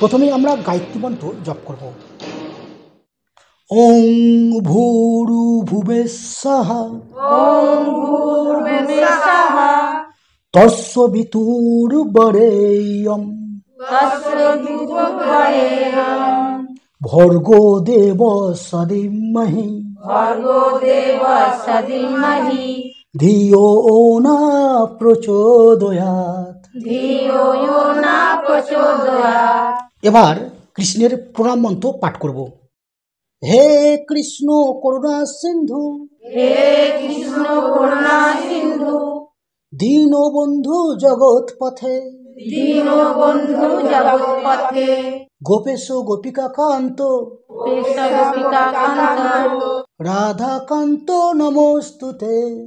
প্রথমেই আমরা গায়ত্রী মন্ত্র জপ করব। ওং ভূর্ভুবস্বঃ তস্সবিতুর্বরেণ্যং ভর্গো দেবস্য ধীমহি ধিয়ো না প্রচোদয়াৎ। এবার কৃষ্ণের প্রণাম মন্ত্র পাঠ করব। হে কৃষ্ণ করুণা সিন্ধু দীনবন্ধু জগৎপথে গোপেশ গোপিকা কান্ত রাধাকান্ত নমস্তুতে।